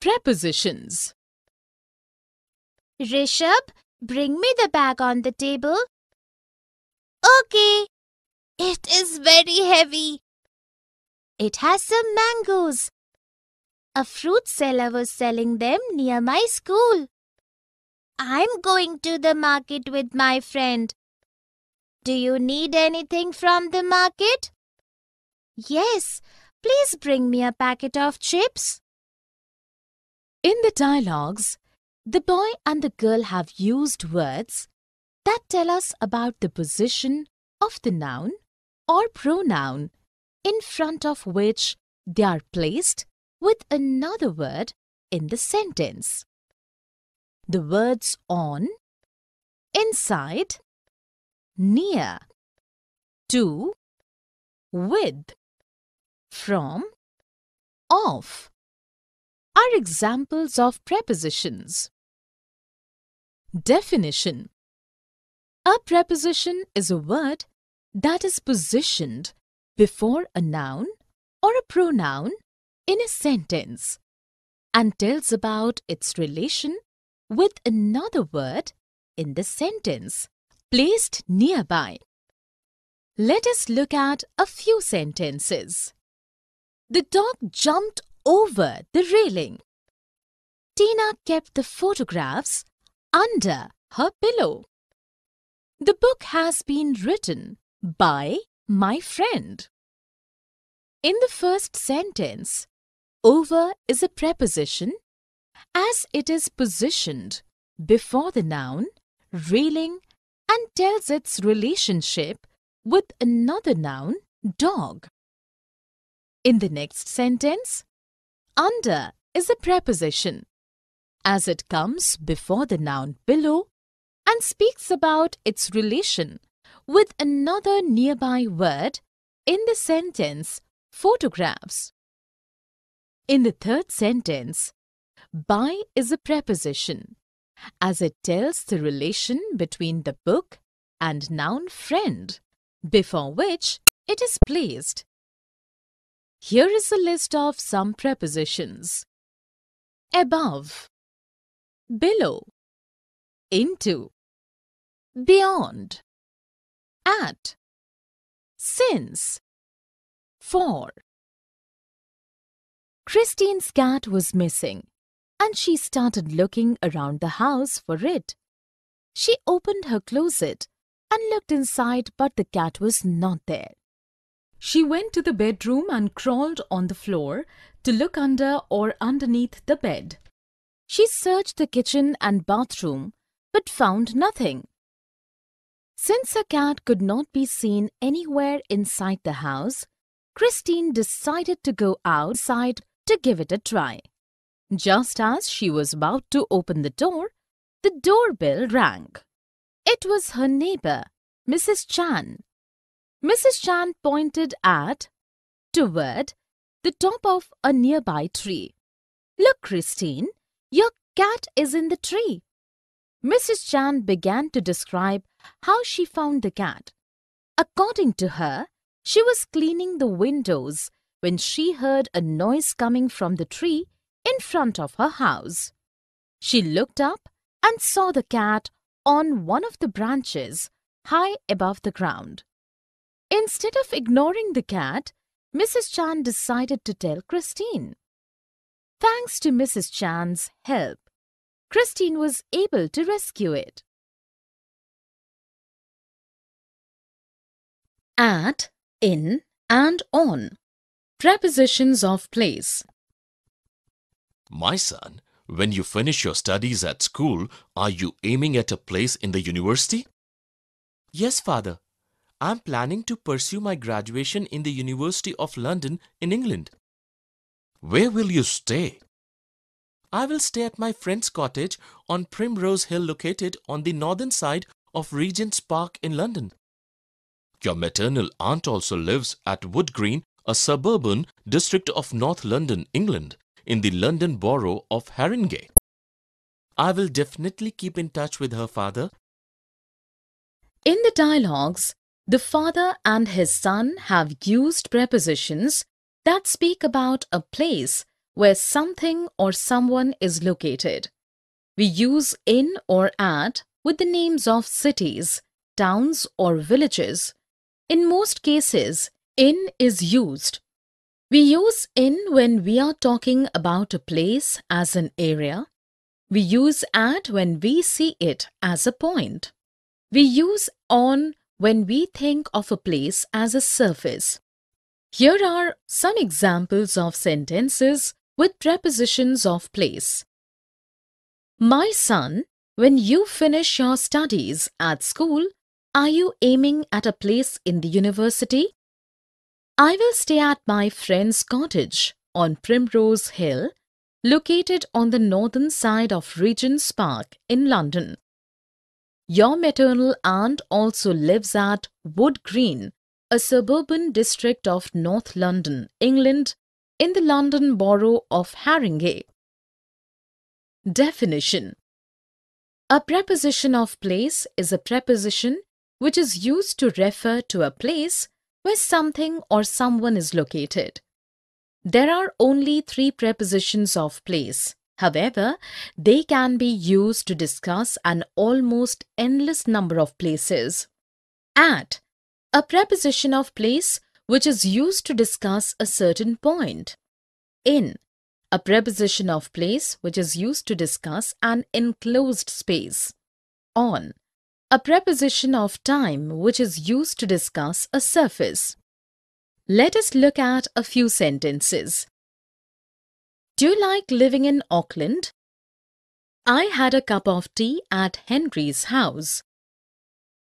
Prepositions. Rishabh, bring me the bag on the table. Okay. It is very heavy. It has some mangoes. A fruit seller was selling them near my school. I'm going to the market with my friend. Do you need anything from the market? Yes, please bring me a packet of chips. In the dialogues, the boy and the girl have used words that tell us about the position of the noun or pronoun in front of which they are placed with another word in the sentence. The words on, inside, near, to, with, from, of are examples of prepositions. Definition. A preposition is a word that is positioned before a noun or a pronoun in a sentence and tells about its relation with another word in the sentence placed nearby. Let us look at a few sentences. The dog jumped over the railing. Tina kept the photographs under her pillow. The book has been written by my friend. In the first sentence, over is a preposition as it is positioned before the noun, railing, and tells its relationship with another noun, dog. In the next sentence, under is a preposition as it comes before the noun pillow and speaks about its relation with another nearby word in the sentence photographs. In the third sentence, by is a preposition as it tells the relation between the book and noun friend before which it is placed. Here is a list of some prepositions. Above, below, into, beyond, at, since, for. Christine's cat was missing, and she started looking around the house for it. She opened her closet and looked inside, but the cat was not there. She went to the bedroom and crawled on the floor to look under or underneath the bed. She searched the kitchen and bathroom but found nothing. Since a cat could not be seen anywhere inside the house, Christine decided to go outside to give it a try. Just as she was about to open the doorbell rang. It was her neighbor, Mrs. Chan. Mrs. Chan pointed toward the top of a nearby tree. Look, Christine, your cat is in the tree. Mrs. Chan began to describe how she found the cat. According to her, she was cleaning the windows when she heard a noise coming from the tree in front of her house. She looked up and saw the cat on one of the branches high above the ground. Instead of ignoring the cat, Mrs. Chan decided to tell Christine. Thanks to Mrs. Chan's help, Christine was able to rescue it. At, in, and on. Prepositions of place. My son, when you finish your studies at school, are you aiming at a place in the university? Yes, Father. I'm planning to pursue my graduation in the University of London in England. Where will you stay? I will stay at my friend's cottage on Primrose Hill located on the northern side of Regent's Park in London. Your maternal aunt also lives at Wood Green, a suburban district of North London, England, in the London borough of Haringey. I will definitely keep in touch with her, Father. In the dialogues, the father and his son have used prepositions that speak about a place where something or someone is located. We use in or at with the names of cities, towns or villages. In most cases, in is used. We use in when we are talking about a place as an area. We use at when we see it as a point. We use on when we think of a place as a surface. Here are some examples of sentences with prepositions of place. My son, when you finish your studies at school, are you aiming at a place in the university? I will stay at my friend's cottage on Primrose Hill, located on the northern side of Regent's Park in London. Your maternal aunt also lives at Wood Green, a suburban district of North London, England, in the London borough of Haringey. Definition: a preposition of place is a preposition which is used to refer to a place where something or someone is located. There are only 3 prepositions of place. However, they can be used to discuss an almost endless number of places. At, a preposition of place which is used to discuss a certain point. In, a preposition of place which is used to discuss an enclosed space. On, a preposition of time which is used to discuss a surface. Let us look at a few sentences. Do you like living in Auckland? I had a cup of tea at Henry's house.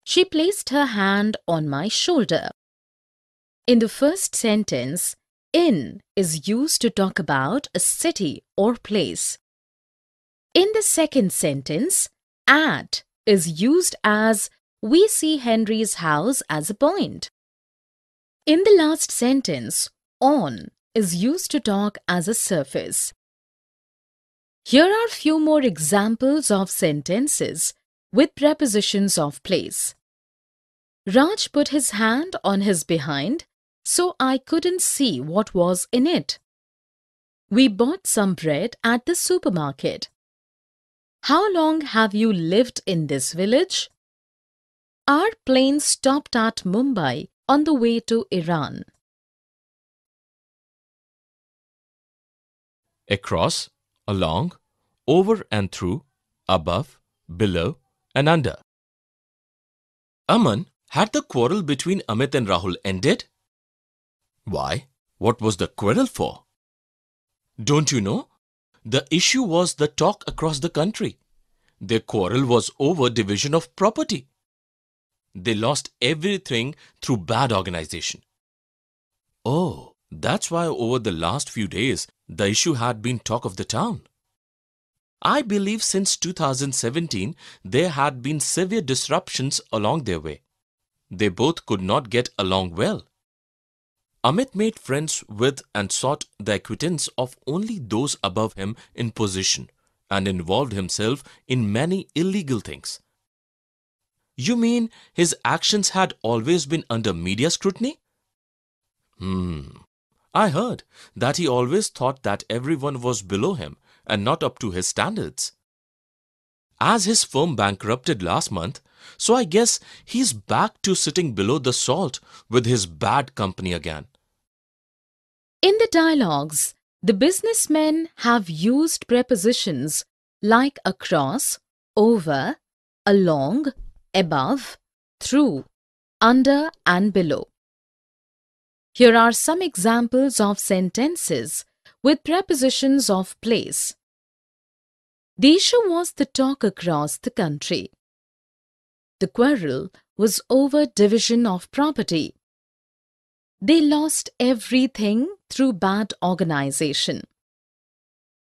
She placed her hand on my shoulder. In the first sentence, in is used to talk about a city or place. In the second sentence, at is used as we see Henry's house as a point. In the last sentence, on is used to talk as a surface. Here are few more examples of sentences with prepositions of place. Raj put his hand on his behind, so I couldn't see what was in it. We bought some bread at the supermarket. How long have you lived in this village? Our plane stopped at Mumbai on the way to Iran. Across, along, over and through, above, below, and under. Aman, had the quarrel between Amit and Rahul ended? Why? What was the quarrel for? Don't you know? The issue was the talk across the country. Their quarrel was over division of property. They lost everything through bad organization. Oh, that's why over the last few days, the issue had been talk of the town. I believe since 2017, there had been severe disruptions along their way. They both could not get along well. Amit made friends with and sought the acquaintance of only those above him in position and involved himself in many illegal things. You mean his actions had always been under media scrutiny? I heard that he always thought that everyone was below him and not up to his standards. As his firm bankrupted last month, so I guess he's back to sitting below the salt with his bad company again. In the dialogues, the businessmen have used prepositions like across, over, along, above, through, under and below. Here are some examples of sentences with prepositions of place. The issue was the talk across the country. The quarrel was over division of property. They lost everything through bad organization.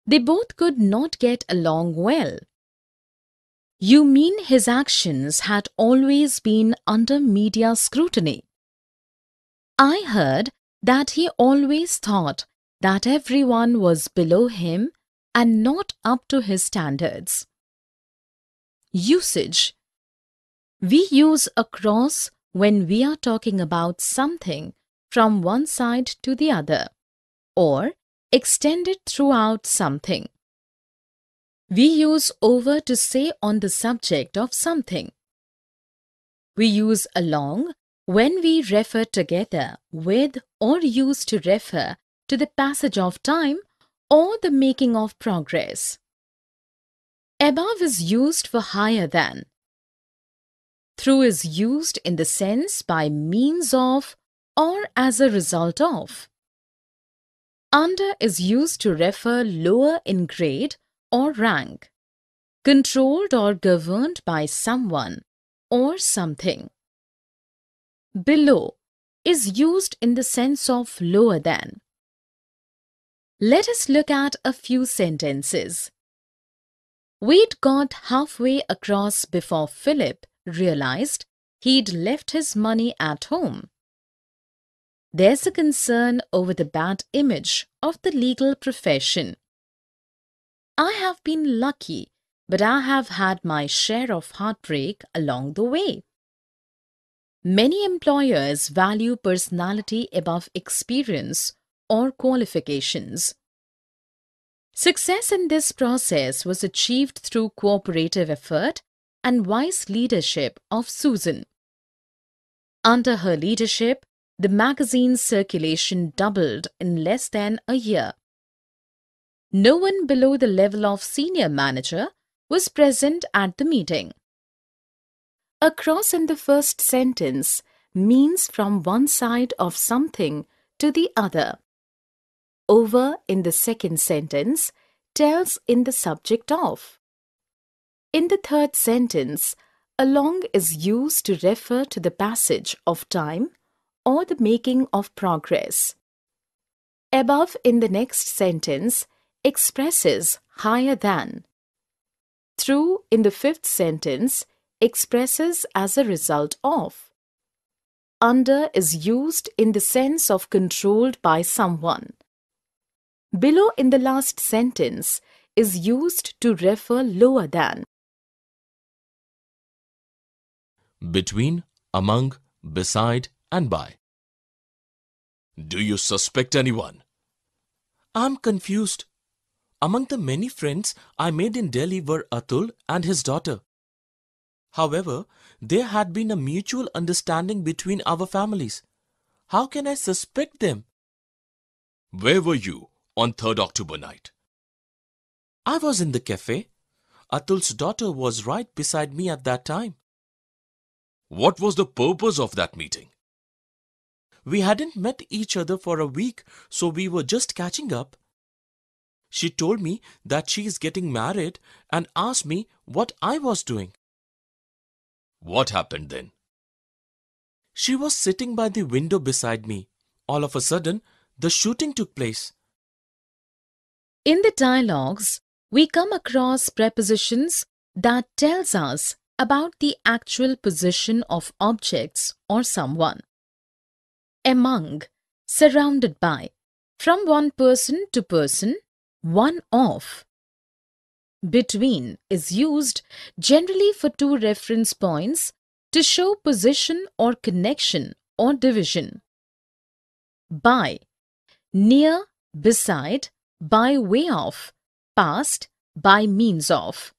They both could not get along well. You mean his actions had always been under media scrutiny? I heard that he always thought that everyone was below him and not up to his standards. Usage. We use across when we are talking about something from one side to the other, or extended throughout something. We use over to say on the subject of something. We use along when we refer together with or use to refer to the passage of time or the making of progress. Above is used for higher than. Through is used in the sense by means of or as a result of. Under is used to refer lower in grade or rank, controlled or governed by someone or something. Below is used in the sense of lower than. Let us look at a few sentences. We'd got halfway across before Philip realized he'd left his money at home. There's a concern over the bad image of the legal profession. I have been lucky, but I have had my share of heartbreak along the way. Many employers value personality above experience or qualifications. Success in this process was achieved through cooperative effort and wise leadership of Susan. Under her leadership, the magazine's circulation doubled in less than a year. No one below the level of senior manager was present at the meeting. Across in the first sentence means from one side of something to the other. Over in the second sentence tells in the subject of. In the third sentence, along is used to refer to the passage of time or the making of progress. Above in the next sentence expresses higher than. Through in the fifth sentence expresses as a result of. Under is used in the sense of controlled by someone. Below in the last sentence is used to refer lower than. Between, among, beside and by. Do you suspect anyone? I'm confused. Among the many friends I made in Delhi were Atul and his daughter. However, there had been a mutual understanding between our families. How can I suspect them? Where were you on 3rd October night? I was in the cafe. Atul's daughter was right beside me at that time. What was the purpose of that meeting? We hadn't met each other for a week, so we were just catching up. She told me that she is getting married and asked me what I was doing. What happened then? She was sitting by the window beside me. All of a sudden, the shooting took place. In the dialogues, we come across prepositions that tells us about the actual position of objects or someone. Among, surrounded by, from one person to person, one of. Between is used generally for two reference points to show position or connection or division. By, near, beside, by way of, past, by means of.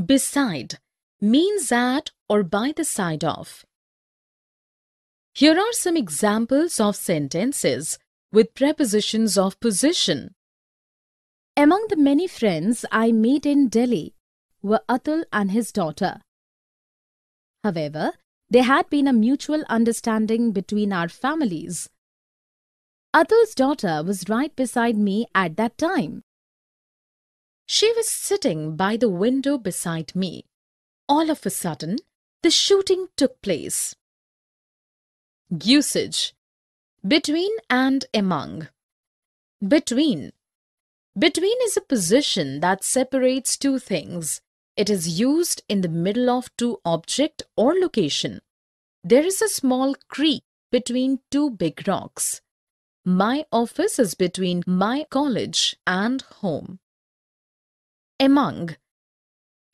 Beside means at or by the side of. Here are some examples of sentences with prepositions of position. Among the many friends I made in Delhi were Atul and his daughter. However, there had been a mutual understanding between our families. Atul's daughter was right beside me at that time. She was sitting by the window beside me. All of a sudden, the shooting took place. Usage: between and among. Between. Between is a position that separates two things. It is used in the middle of two object or location. There is a small creek between two big rocks. My office is between my college and home. Among.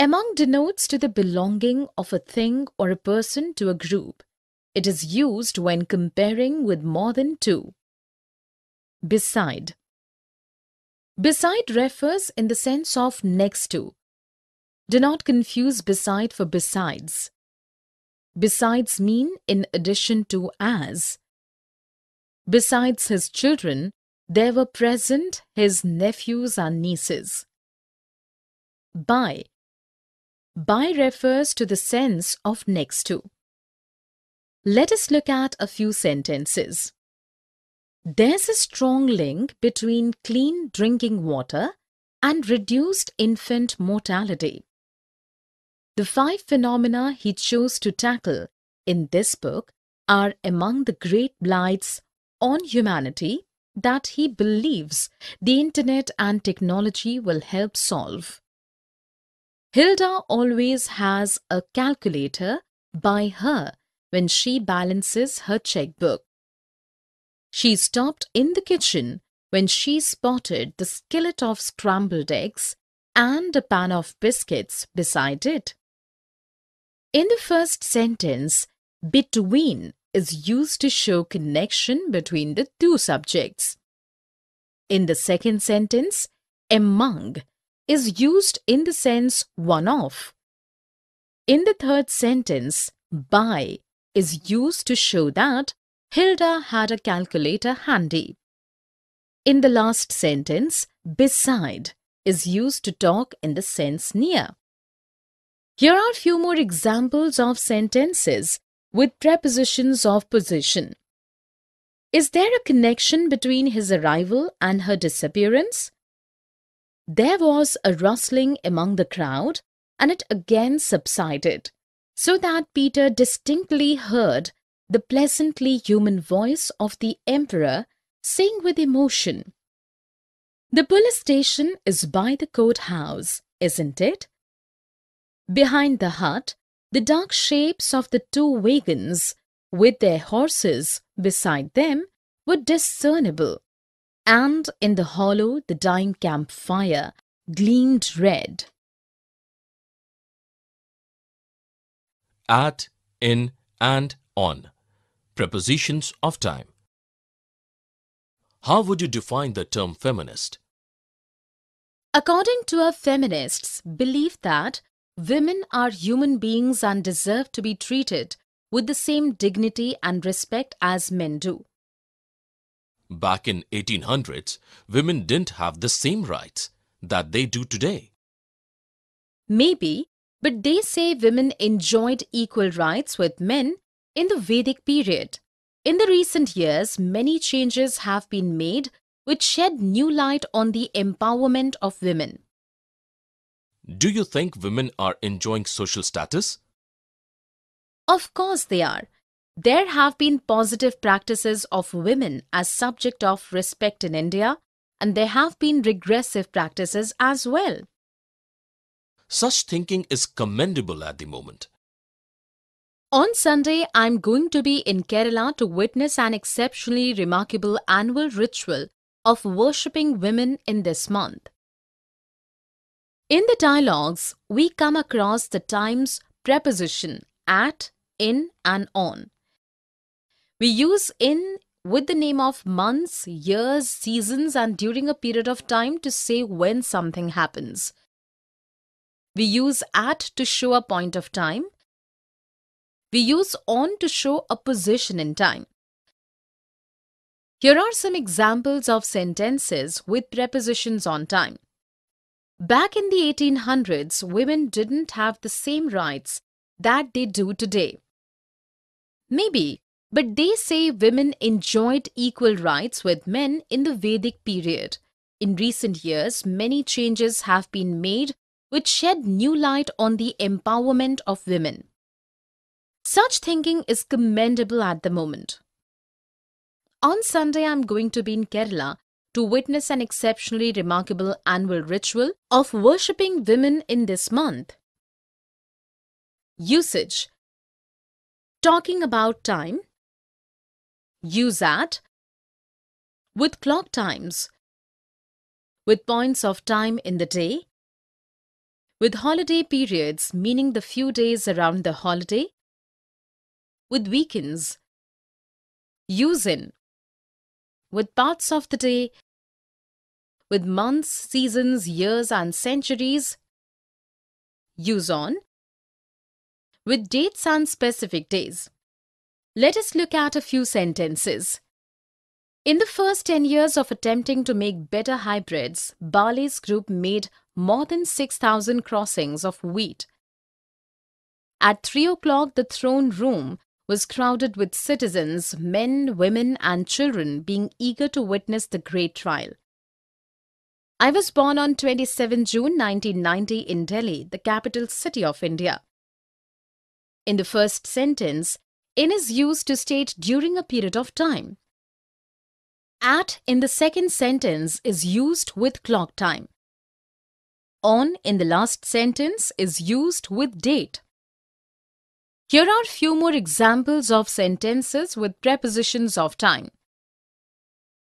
Among denotes to the belonging of a thing or a person to a group. It is used when comparing with more than two. Beside. Beside refers in the sense of next to. Do not confuse beside for besides. Besides mean in addition to as. Besides his children, there were present his nephews and nieces. By. By refers to the sense of next to. Let us look at a few sentences. There's a strong link between clean drinking water and reduced infant mortality. The 5 phenomena he chose to tackle in this book are among the great blights on humanity that he believes the internet and technology will help solve. Hilda always has a calculator by her when she balances her checkbook. She stopped in the kitchen when she spotted the skillet of scrambled eggs and a pan of biscuits beside it. In the first sentence, between is used to show connection between the two subjects. In the second sentence, among is used in the sense one of. In the third sentence, by is used to show that Hilda had a calculator handy. In the last sentence, beside is used to talk in the sense near. Here are few more examples of sentences with prepositions of position. Is there a connection between his arrival and her disappearance? There was a rustling among the crowd, and it again subsided, so that Peter distinctly heard the pleasantly human voice of the emperor saying with emotion, "The police station is by the courthouse, isn't it?" Behind the hut, the dark shapes of the 2 wagons, with their horses beside them, were discernible, and in the hollow the dim campfire gleamed red. At, in, and on. Prepositions of time. How would you define the term feminist? According to a feminist's belief that women are human beings and deserve to be treated with the same dignity and respect as men do. Back in 1800s, women didn't have the same rights that they do today. Maybe, but they say women enjoyed equal rights with men in the Vedic period. In the recent years, many changes have been made which shed new light on the empowerment of women. Do you think women are enjoying social status? Of course they are. There have been positive practices of women as subject of respect in India, and there have been regressive practices as well. Such thinking is commendable at the moment. On Sunday, I'm going to be in Kerala to witness an exceptionally remarkable annual ritual of worshipping women in this month. In the dialogues, we come across the times preposition at, in, and on. We use in with the name of months, years, seasons, and during a period of time to say when something happens. We use at to show a point of time. We use on to show a position in time. Here are some examples of sentences with prepositions on time. Back in the 1800s, women didn't have the same rights that they do today. Maybe, but they say women enjoyed equal rights with men in the Vedic period. In recent years, many changes have been made which shed new light on the empowerment of women. Such thinking is commendable at the moment. On Sunday, I'm going to be in Kerala to witness an exceptionally remarkable annual ritual of worshipping women in this month. Usage. Talking about time. Use at. With clock times. With points of time in the day. With holiday periods, meaning the few days around the holiday. With weekends. Use in. With parts of the day. with months, seasons, years and centuries. Use on with dates and specific days. Let us look at a few sentences. In the first 10 years of attempting to make better hybrids, Barley's group made more than 6,000 crossings of wheat. At 3 o'clock, the throne room was crowded with citizens, men, women and children being eager to witness the great trial. I was born on 27 June 1990 in Delhi, the capital city of India. In the first sentence, in is used to state during a period of time. At in the second sentence is used with clock time. On in the last sentence is used with date. Here are few more examples of sentences with prepositions of time.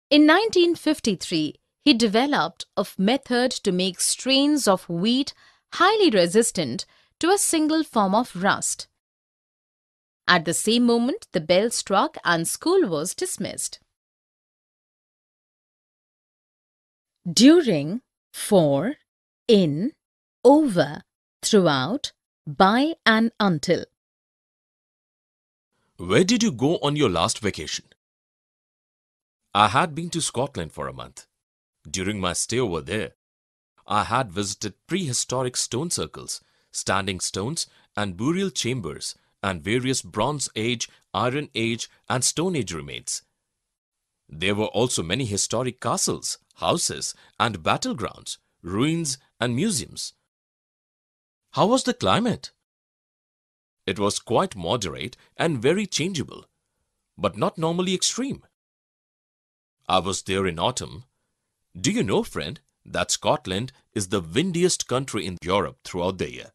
In 1953, he developed a method to make strains of wheat highly resistant to a single form of rust. At the same moment, the bell struck and school was dismissed. During, for, in, over, throughout, by and until. Where did you go on your last vacation? I had been to Scotland for a month. During my stay over there, I had visited prehistoric stone circles, standing stones and burial chambers and various Bronze Age, Iron Age and Stone Age remains. There were also many historic castles, houses and battlegrounds, ruins and museums. How was the climate? It was quite moderate and very changeable, but not normally extreme. I was there in autumn. Do you know, friend, that Scotland is the windiest country in Europe throughout the year?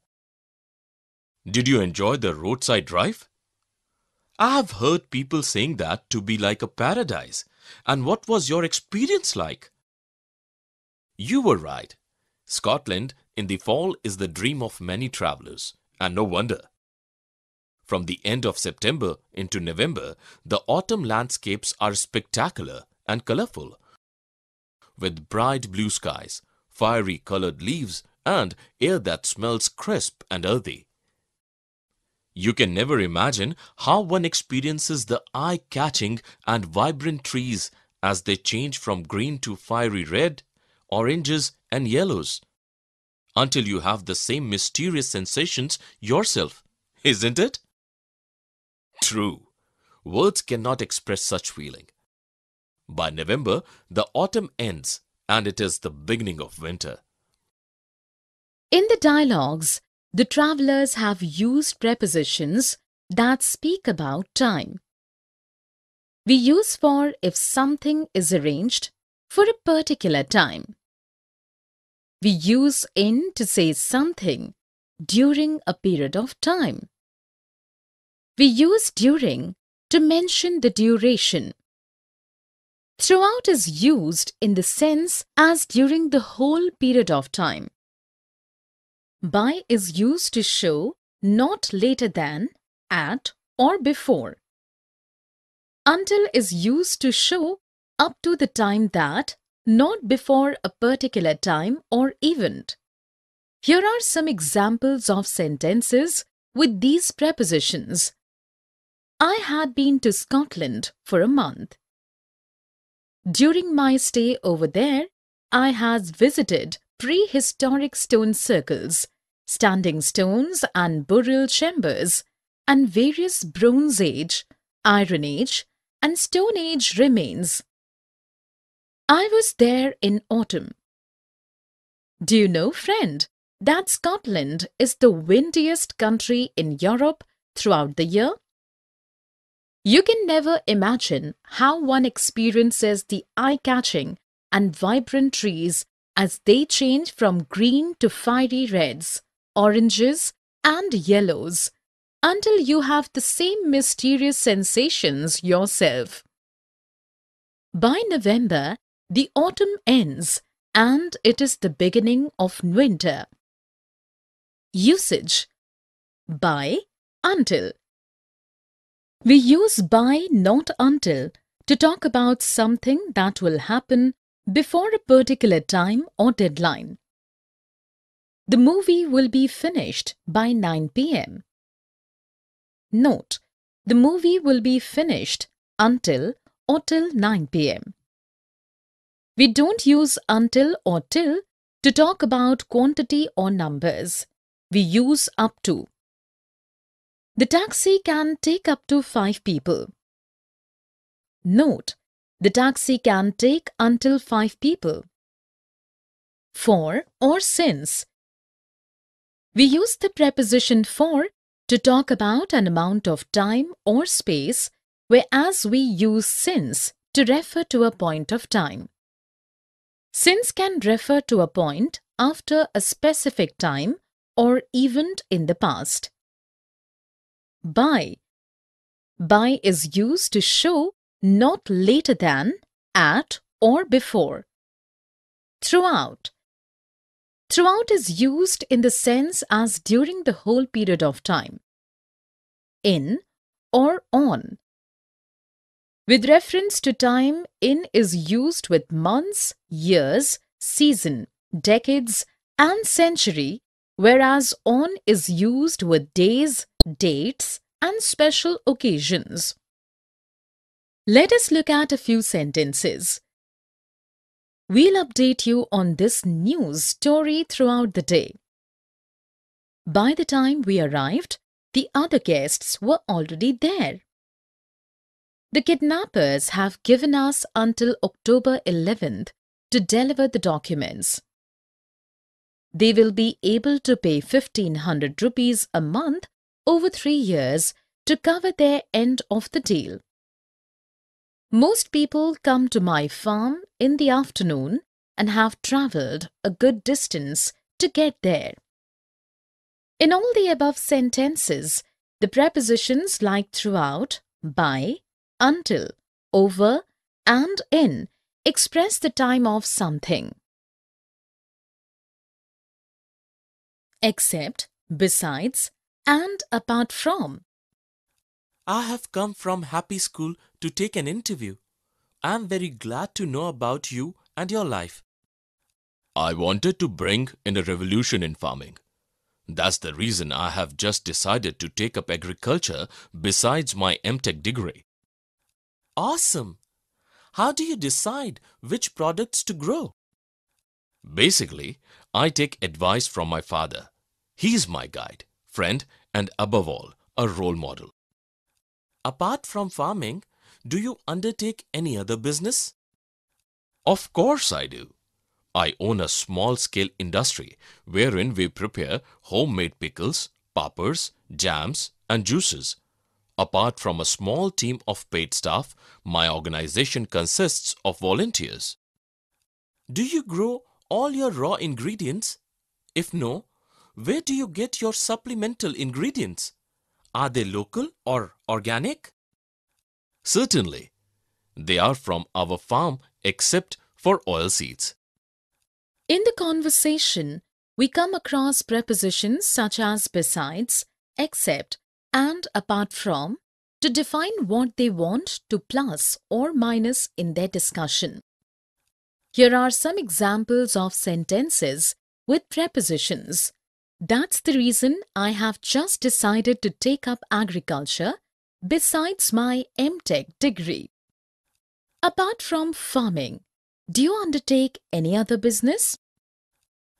Did you enjoy the roadside drive? I have heard people saying that to be like a paradise. And what was your experience like? You were right. Scotland in the fall is the dream of many travelers, and no wonder. From the end of September into November, the autumn landscapes are spectacular and colorful, with bright blue skies, fiery colored leaves, and air that smells crisp and earthy. You can never imagine how one experiences the eye-catching and vibrant trees as they change from green to fiery red, oranges, and yellows, until you have the same mysterious sensations yourself, isn't it? True. Words cannot express such feeling. By November, the autumn ends and it is the beginning of winter. In the dialogues, the travelers have used prepositions that speak about time. We use for if something is arranged for a particular time. We use in to say something during a period of time. We use during to mention the duration. Throughout is used in the sense as during the whole period of time. By is used to show not later than, at, or before. Until is used to show up to the time that, not before a particular time or event. Here are some examples of sentences with these prepositions. I had been to Scotland for a month. During my stay over there, I had visited prehistoric stone circles, standing stones and burial chambers, and various Bronze Age, Iron Age, and Stone Age remains. I was there in autumn. Do you know, friend, that Scotland is the windiest country in Europe throughout the year? You can never imagine how one experiences the eye-catching and vibrant trees as they change from green to fiery reds, oranges, and yellows, until you have the same mysterious sensations yourself. By November, the autumn ends and it is the beginning of winter. Usage: by, until. We use by, not until, to talk about something that will happen before a particular time or deadline. The movie will be finished by 9 p.m. Note: the movie will be finished until or till 9 p.m. We don't use until or till to talk about quantity or numbers. We use up to. The taxi can take up to 5 people. Note: the taxi can take until 5 people. For or since. We use the preposition for to talk about an amount of time or space, whereas we use since to refer to a point of time. Since can refer to a point after a specific time or event in the past. By. By is used to show not later than, at, or before. Throughout. Throughout is used in the sense as during the whole period of time. In or on. With reference to time, in is used with months, years, season, decades, and century, whereas on is used with days, dates, and special occasions. Let us look at a few sentences. We'll update you on this news story throughout the day. By the time we arrived, the other guests were already there. The kidnappers have given us until October 11th to deliver the documents. They will be able to pay 1,500 rupees a month over 3 years to cover their end of the deal. Most people come to my farm in the afternoon and have travelled a good distance to get there. In all the above sentences, the prepositions like throughout, by, until, over, and in express the time of something. Except, besides, and apart from. I have come from Happy School to take an interview. I am very glad to know about you and your life. I wanted to bring in a revolution in farming. That's the reason I have just decided to take up agriculture besides my M.Tech degree. Awesome! How do you decide which products to grow? Basically, I take advice from my father. He's my guide, friend, and above all, a role model. Apart from farming, do you undertake any other business? Of course I do. I own a small-scale industry wherein we prepare homemade pickles, pappers, jams, and juices. Apart from a small team of paid staff, my organization consists of volunteers. Do you grow all your raw ingredients? If no, where do you get your supplemental ingredients? Are they local or organic? Certainly, they are from our farm except for oilseeds. In the conversation, we come across prepositions such as besides, except, and apart from to define what they want to plus or minus in their discussion. Here are some examples of sentences with prepositions. That's the reason I have just decided to take up agriculture besides my M.Tech degree. Apart from farming, do you undertake any other business?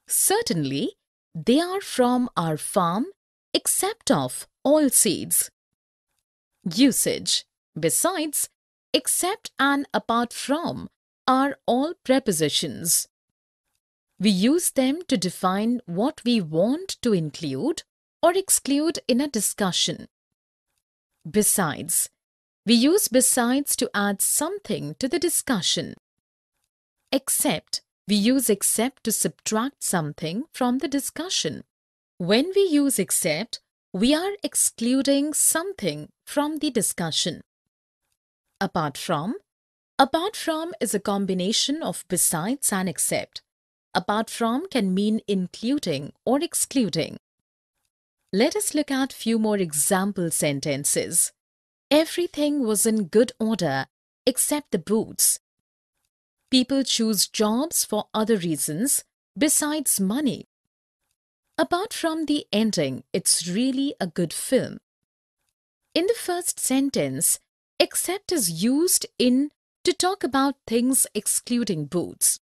Certainly, they are from our farm except of oilseeds. Usage, besides, except and apart from are all prepositions. We use them to define what we want to include or exclude in a discussion. Besides, we use besides to add something to the discussion. Except, we use except to subtract something from the discussion. When we use except, we are excluding something from the discussion. Apart from is a combination of besides and except. Apart from can mean including or excluding. Let us look at few more example sentences. Everything was in good order except the boots. People choose jobs for other reasons besides money. Apart from the ending, it's really a good film. In the first sentence, except is used in to talk about things excluding boots.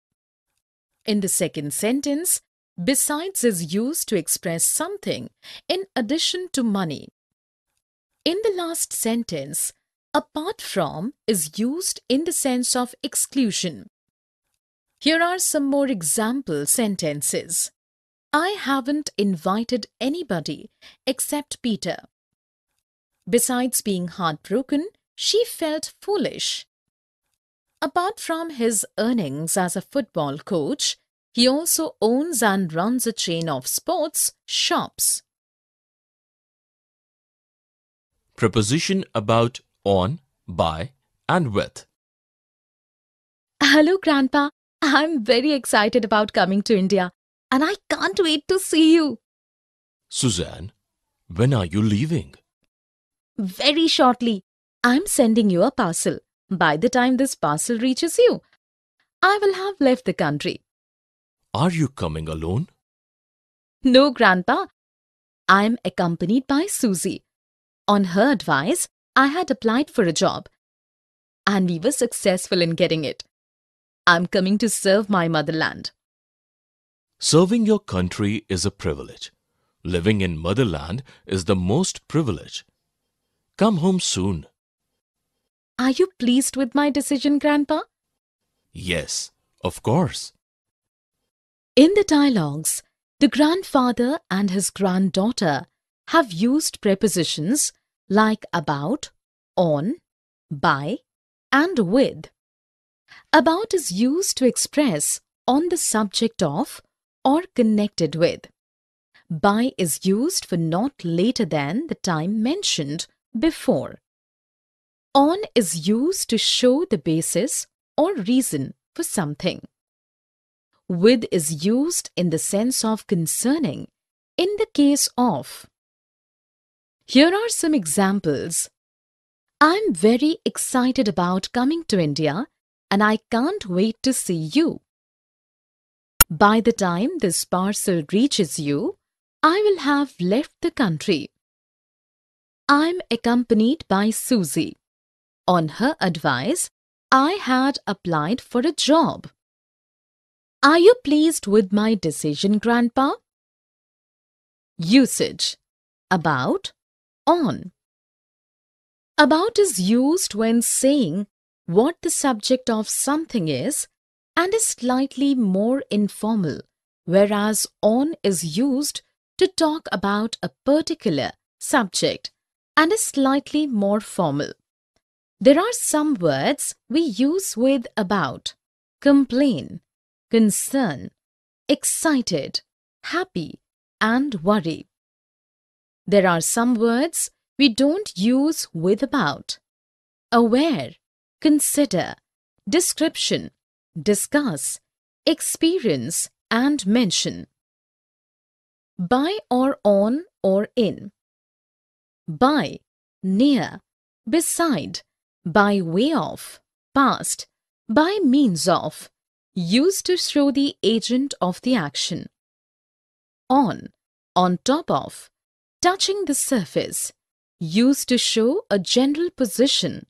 In the second sentence, besides is used to express something in addition to money. In the last sentence, apart from is used in the sense of exclusion. Here are some more example sentences. I haven't invited anybody except Peter. Besides being heartbroken, she felt foolish. Apart from his earnings as a football coach, he also owns and runs a chain of sports shops. Preposition about on, by, and with. Hello, Grandpa. I'm very excited about coming to India and I can't wait to see you. Suzanne, when are you leaving? Very shortly, I'm sending you a parcel. By the time this parcel reaches you, I will have left the country. Are you coming alone? No, Grandpa. I'm accompanied by Susie. On her advice, I had applied for a job and we were successful in getting it. I'm coming to serve my motherland. Serving your country is a privilege. Living in motherland is the most privilege. Come home soon. Are you pleased with my decision, Grandpa? Yes, of course. In the dialogues, the grandfather and his granddaughter have used prepositions like about, on, by, and with. About is used to express on the subject of or connected with. By is used for not later than the time mentioned before. On is used to show the basis or reason for something. With is used in the sense of concerning in the case of. Here are some examples. I'm very excited about coming to India and I can't wait to see you. By the time this parcel reaches you, I will have left the country. I'm accompanied by Susie. On her advice, I had applied for a job. Are you pleased with my decision, Grandpa? Usage. About, on. About is used when saying what the subject of something is and is slightly more informal, whereas on is used to talk about a particular subject and is slightly more formal. There are some words we use with about: complain, concern, excited, happy, and worry. There are some words we don't use with about: aware, consider, description, discuss, experience, and mention. By or on or in. By, near, beside, by way of, past, by means of, used to show the agent of the action. On top of, touching the surface, used to show a general position,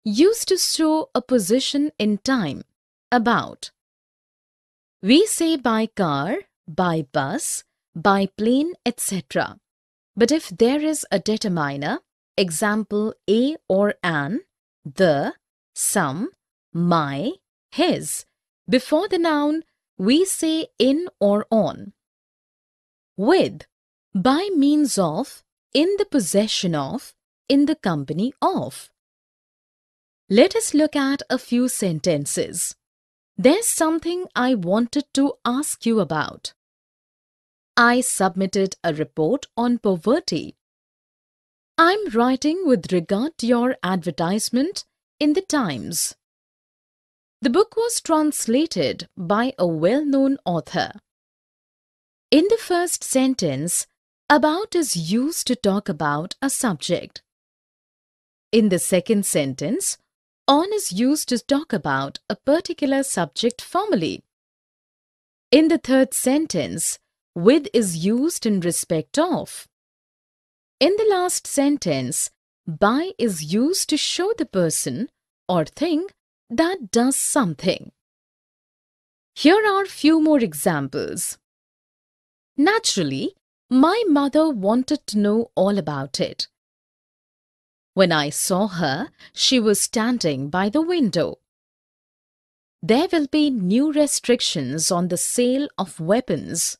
used to show a position in time, about. We say by car, by bus, by plane, etc. But if there is a determiner, example a or an, the, some, my, his, before the noun, we say in or on. With, by means of, in the possession of, in the company of. Let us look at a few sentences. There's something I wanted to ask you about. I submitted a report on poverty. I'm writing with regard to your advertisement in the Times. The book was translated by a well-known author. In the first sentence, about is used to talk about a subject. In the second sentence, On is used to talk about a particular subject formally. In the third sentence, with is used in respect of. In the last sentence, by is used to show the person or thing that does something. Here are few more examples. Naturally, my mother wanted to know all about it. When I saw her, she was standing by the window. There will be new restrictions on the sale of weapons.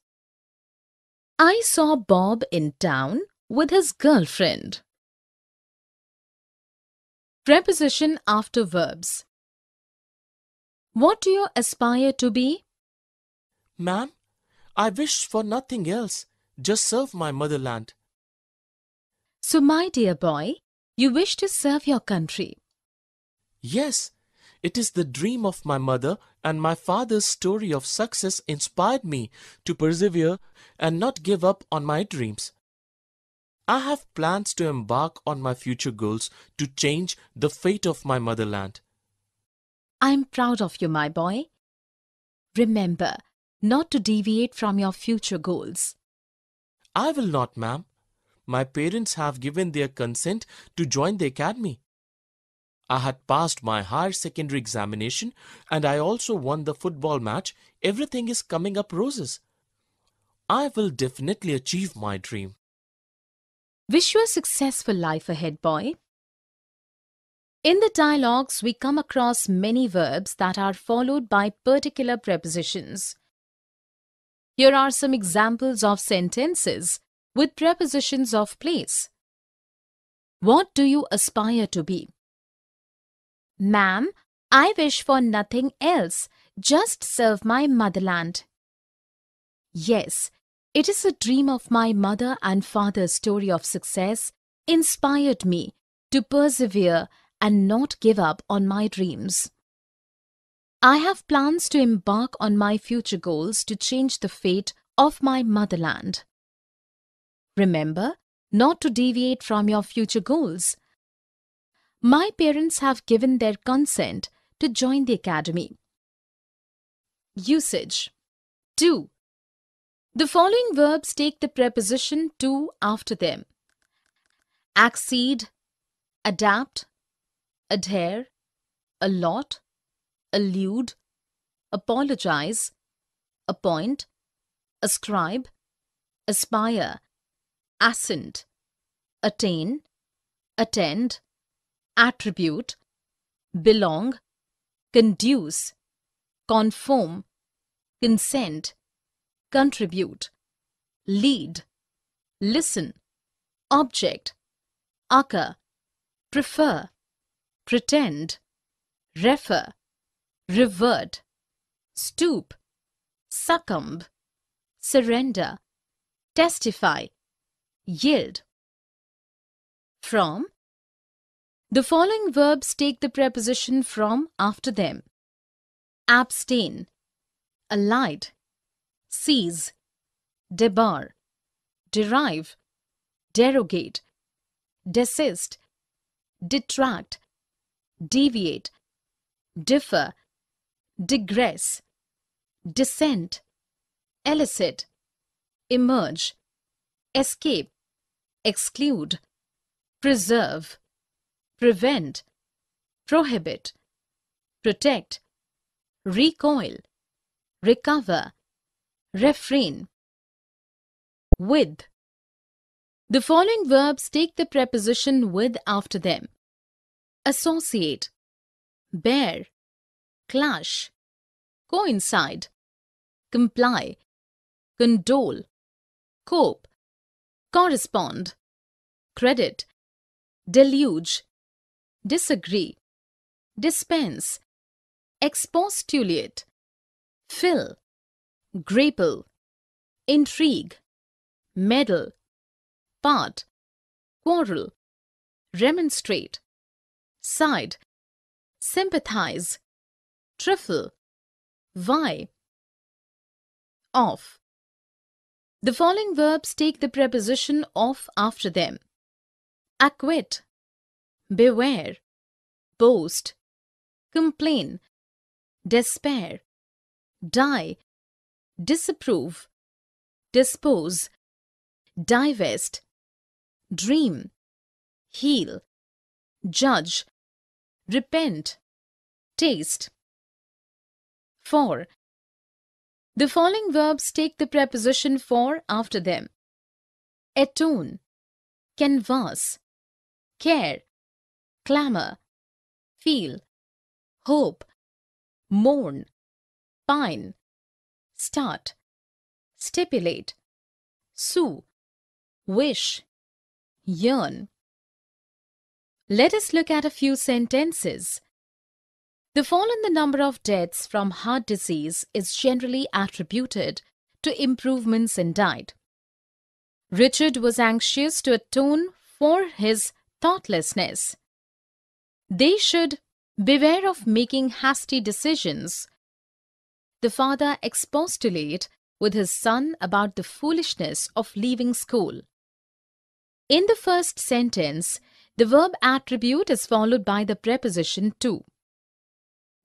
I saw Bob in town with his girlfriend. Preposition after verbs. What do you aspire to be? Ma'am, I wish for nothing else. Just serve my motherland. So, my dear boy, you wish to serve your country. Yes, it is the dream of my mother, and my father's story of success inspired me to persevere and not give up on my dreams. I have plans to embark on my future goals to change the fate of my motherland. I'm proud of you, my boy. Remember not to deviate from your future goals. I will not, ma'am. My parents have given their consent to join the academy. I had passed my higher secondary examination and I also won the football match. Everything is coming up roses. I will definitely achieve my dream. Wish you a successful life ahead, boy. In the dialogues, we come across many verbs that are followed by particular prepositions. Here are some examples of sentences with prepositions of place. What do you aspire to be? Ma'am, I wish for nothing else. Just serve my motherland. Yes, it is a dream of my mother and father's story of success inspired me to persevere and not give up on my dreams. I have plans to embark on my future goals to change the fate of my motherland. Remember not to deviate from your future goals. My parents have given their consent to join the academy. Usage. 2. The following verbs take the preposition to after them. Accede, adapt, adhere, allot, allude, apologize, appoint, ascribe, aspire, assent, attain, attend, attribute, belong, conduce, conform, consent, contribute, lead, listen, object, occur, prefer, pretend, refer, revert, stoop, succumb, surrender, testify, yield. From. The following verbs take the preposition from after them. Abstain, alight, seize, debar, derive, derogate, desist, detract, deviate, differ, digress, dissent, elicit, emerge, escape, exclude, preserve, prevent, prohibit, protect, recoil, recover, refrain. With. The following verbs take the preposition with after them. Associate, bear, clash, coincide, comply, condole, cope, correspond, credit, deluge, disagree, dispense, expostulate, fill, grapple, intrigue, meddle, part, quarrel, remonstrate, side, sympathize, trifle, vie. Off. The following verbs take the preposition of after them. Acquit, beware, boast, complain, despair, die, disapprove, dispose, divest, dream, heal, judge, repent, taste. 4. The following verbs take the preposition for after them. Atone, canvass, care, clamor, feel, hope, mourn, pine, start, stipulate, sue, wish, yearn. Let us look at a few sentences. The fall in the number of deaths from heart disease is generally attributed to improvements in diet. Richard was anxious to atone for his thoughtlessness. They should beware of making hasty decisions. The father expostulated with his son about the foolishness of leaving school. In the first sentence, the verb attribute is followed by the preposition to.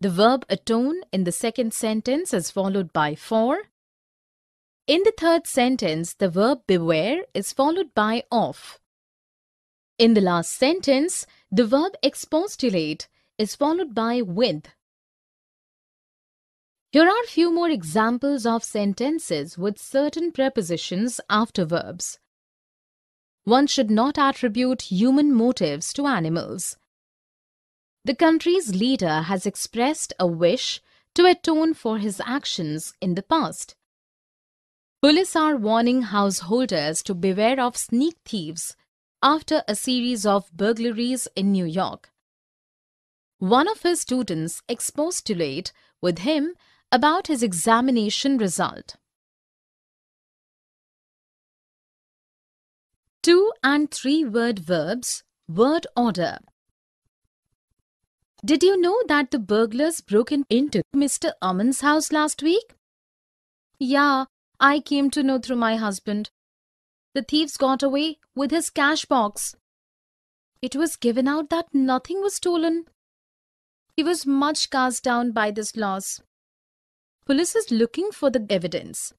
The verb atone in the second sentence is followed by for. In the third sentence, the verb beware is followed by of. In the last sentence, the verb expostulate is followed by with. Here are few more examples of sentences with certain prepositions after verbs. One should not attribute human motives to animals. The country's leader has expressed a wish to atone for his actions in the past. Police are warning householders to beware of sneak thieves after a series of burglaries in New York. One of his students expostulated with him about his examination result. 2 and 3 word verbs, word order. Did you know that the burglars broke into Mr. Aman's house last week? Yeah, I came to know through my husband. The thieves got away with his cash box. It was given out that nothing was stolen. He was much cast down by this loss. Police is looking for the evidence.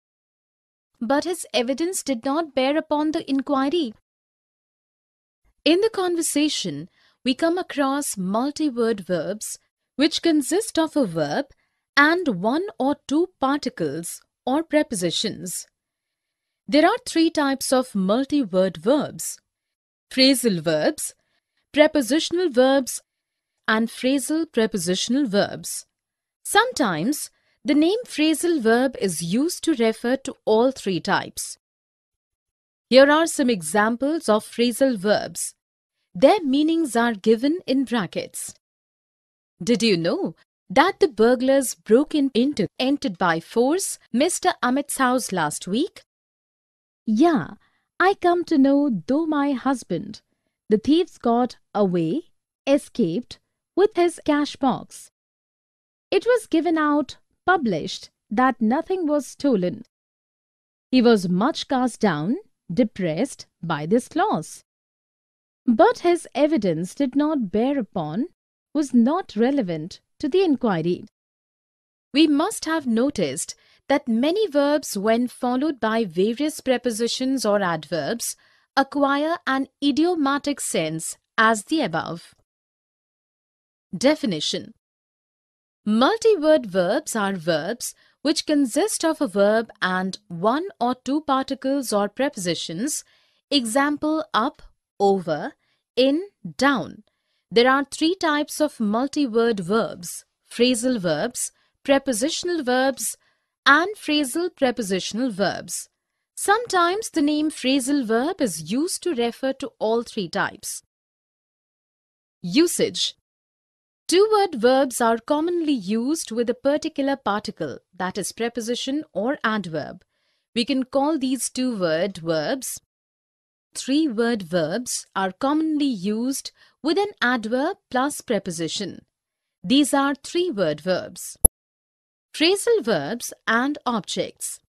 But his evidence did not bear upon the inquiry. In the conversation, we come across multi-word verbs which consist of a verb and 1 or 2 particles or prepositions. There are 3 types of multi-word verbs: phrasal verbs, prepositional verbs, and phrasal prepositional verbs. Sometimes, the name phrasal verb is used to refer to all 3 types. Here are some examples of phrasal verbs. Their meanings are given in brackets. Did you know that the burglars entered by force Mr. Amit's house last week? Yeah, I come to know though my husband. The thieves got away, escaped with his cash box. It was given out, published, that nothing was stolen. He was much cast down, depressed by this loss. But his evidence did not bear upon, was not relevant to the inquiry. We must have noticed that many verbs, when followed by various prepositions or adverbs, acquire an idiomatic sense as the above. Definition: multi-word verbs are verbs which consist of a verb and 1 or 2 particles or prepositions. Example: up, over, in, down. There are 3 types of multi-word verbs: phrasal verbs, prepositional verbs, and phrasal prepositional verbs. Sometimes the name phrasal verb is used to refer to all 3 types. Usage: 2-word verbs are commonly used with a particular particle, that is preposition or adverb. We can call these 2-word verbs. 3-word verbs are commonly used with an adverb plus preposition. These are 3-word verbs. Phrasal verbs and objects.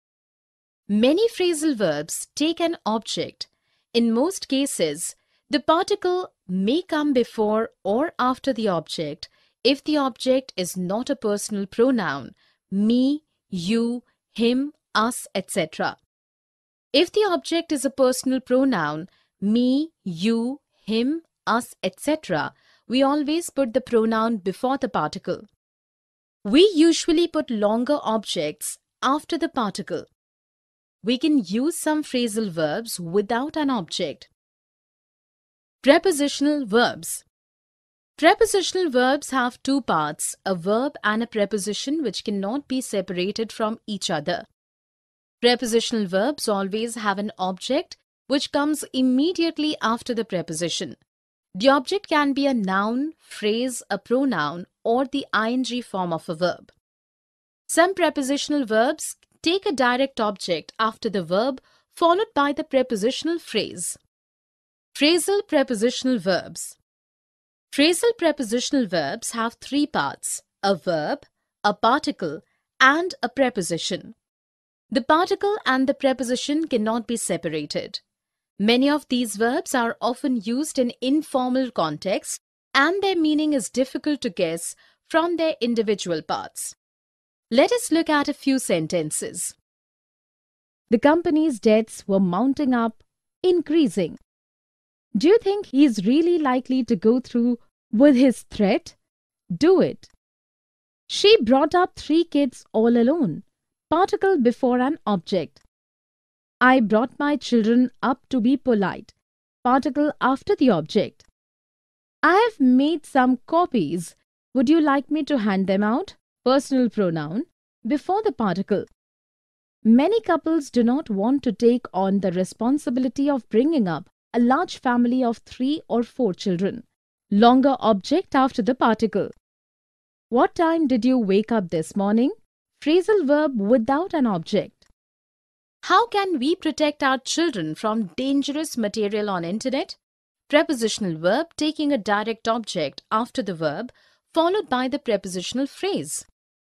Many phrasal verbs take an object. In most cases, the particle may come before or after the object if the object is not a personal pronoun, me, you, him, us, etc. If the object is a personal pronoun, me, you, him, us, etc., we always put the pronoun before the particle. We usually put longer objects after the particle. We can use some phrasal verbs without an object. Prepositional verbs. Prepositional verbs have two parts, a verb and a preposition, which cannot be separated from each other. Prepositional verbs always have an object which comes immediately after the preposition. The object can be a noun, phrase, a pronoun, or the ing form of a verb. Some prepositional verbs take a direct object after the verb followed by the prepositional phrase. Phrasal prepositional verbs. Phrasal prepositional verbs have three parts, a verb, a particle, and a preposition. The particle and the preposition cannot be separated. Many of these verbs are often used in informal contexts, and their meaning is difficult to guess from their individual parts. Let us look at a few sentences. The company's debts were mounting up, increasing. Do you think he is really likely to go through with his threat? Do it. She brought up 3 kids all alone. Particle before an object. I brought my children up to be polite. Particle after the object. I have made some copies. Would you like me to hand them out? Personal pronoun before the particle. Many couples do not want to take on the responsibility of bringing up a large family of 3 or 4 children. Longer object after the particle. What time did you wake up this morning? Phrasal verb without an object. How can we protect our children from dangerous material on internet? Prepositional verb taking a direct object after the verb followed by the prepositional phrase.